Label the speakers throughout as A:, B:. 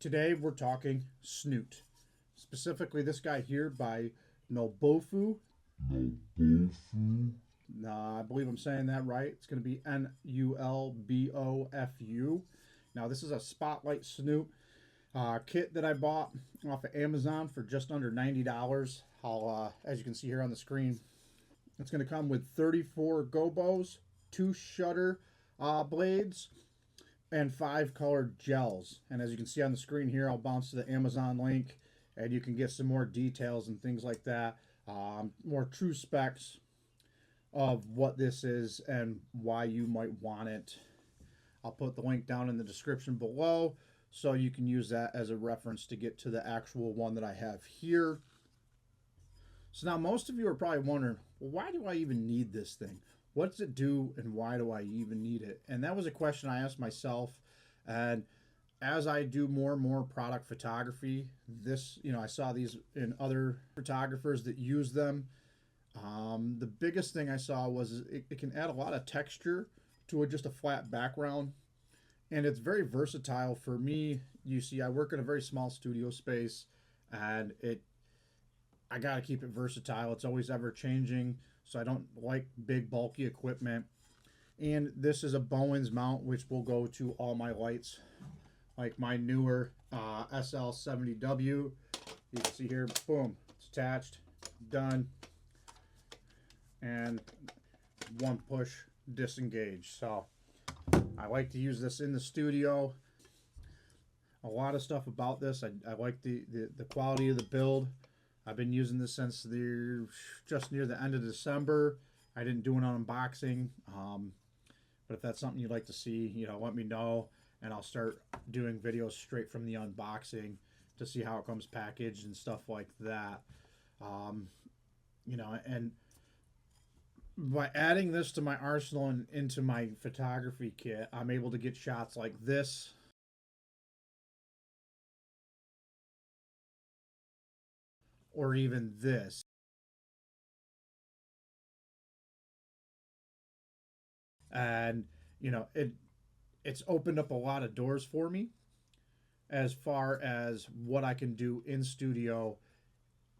A: Today we're talking Snoot. Specifically this guy here by Nobofu. I believe I'm saying that right. It's going to be Nulbofu. Now this is a Spotlight Snoot kit that I bought off of Amazon for just under $90. As you can see here on the screen, it's going to come with 34 gobos, 2 shutter blades, and 5 colored gels. And as you can see on the screen here, I'll bounce to the Amazon link and you can get some more details and things like that, more true specs of what this is and why you might want it. I'll put the link down in the description below so you can use that as a reference to get to the actual one that I have here. So now most of you are probably wondering, well, why do I even need this thing? What does it do and why do I even need it? And that was a question I asked myself. And as I do more and more product photography, I saw these in other photographers that use them. The biggest thing I saw was it can add a lot of texture to just a flat background. And it's very versatile for me. You see, I work in a very small studio space and I got to keep it versatile. It's always ever changing. So I don't like big bulky equipment. And this is a Bowens mount, which will go to all my lights, like my newer SL70W. You can see here, boom, it's attached, done, and one push, disengage. So I like to use this in the studio. A lot of stuff about this. I like the quality of the build. I've been using this since just near the end of December. I didn't do an unboxing, but if that's something you'd like to see, let me know, and I'll start doing videos straight from the unboxing to see how it comes packaged and stuff like that. And by adding this to my arsenal and into my photography kit, I'm able to get shots like this. Or even this. And it's opened up a lot of doors for me as far as what I can do in studio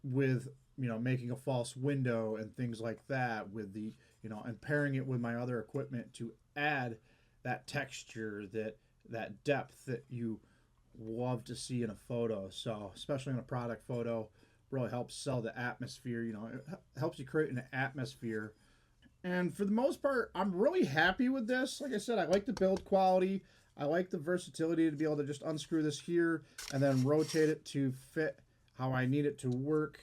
A: with making a false window and things like that, with the and pairing it with my other equipment to add that texture, that depth that you love to see in a photo. So especially in a product photo, really helps sell the atmosphere. It helps you create an atmosphere. And for the most part, I'm really happy with this. Like I said, I like the build quality. I like the versatility to be able to just unscrew this here and then rotate it to fit how I need it to work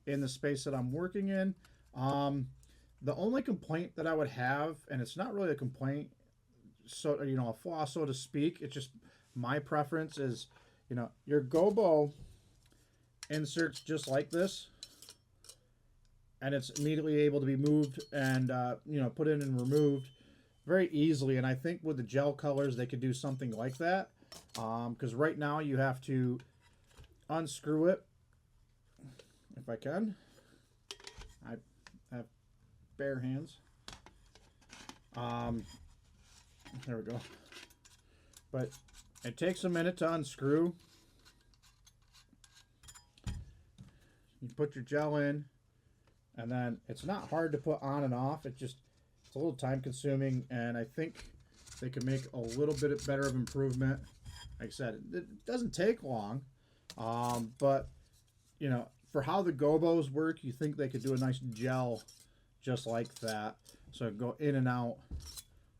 A: in the space that I'm working in. The only complaint that I would have, and it's not really a complaint, so a flaw, so to speak, it's just my preference, is your gobo inserts just like this, and it's immediately able to be moved and put in and removed very easily. And I think with the gel colors they could do something like that, because right now you have to unscrew it. If I can, I have bare hands. There we go. But it takes a minute to unscrew. You put your gel in, and then it's not hard to put on and off. It's a little time consuming, and I think they can make a little bit better of improvement. Like I said, it doesn't take long, but for how the gobos work, you think they could do a nice gel just like that. So go in and out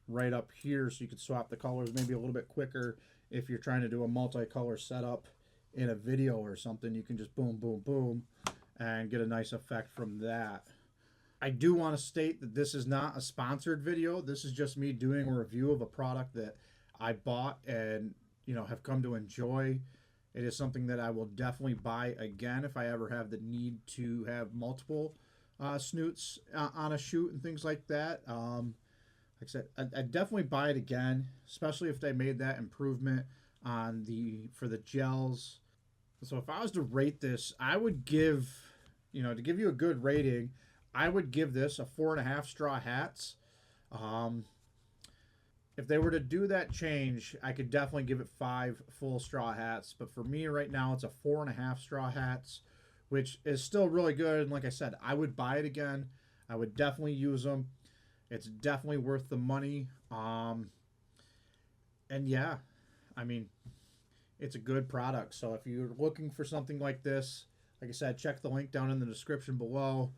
A: right up here, so you could swap the colors maybe a little bit quicker if you're trying to do a multicolor setup in a video or something. You can just boom, boom, boom, and get a nice effect from that. I do want to state that this is not a sponsored video. This is just me doing a review of a product that I bought and have come to enjoy. It is something that I will definitely buy again if I ever have the need to have multiple snoots on a shoot and things like that. Like I said, I'd definitely buy it again, especially if they made that improvement for the gels. So if I was to rate this, I would give, to give you a good rating, I would give this a 4.5 straw hats. if they were to do that change, I could definitely give it 5 full straw hats. But for me right now, it's a 4.5 straw hats, which is still really good. And like I said, I would buy it again. I would definitely use them. It's definitely worth the money. And yeah, I mean, it's a good product. So if you're looking for something like this, like I said, check the link down in the description below.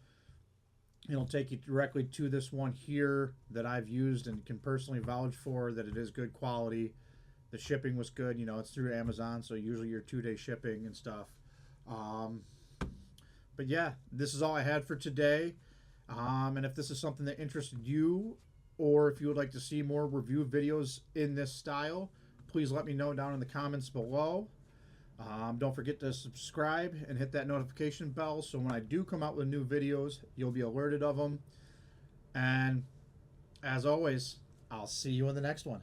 A: It'll take you directly to this one here that I've used and can personally vouch for that it is good quality. The shipping was good. You know, it's through Amazon, so usually your 2-day shipping and stuff. Um, but yeah, this is all I had for today. And if this is something that interested you, or if you would like to see more review videos in this style, please let me know down in the comments below. Don't forget to subscribe and hit that notification bell so when I do come out with new videos, you'll be alerted of them. And as always, I'll see you in the next one.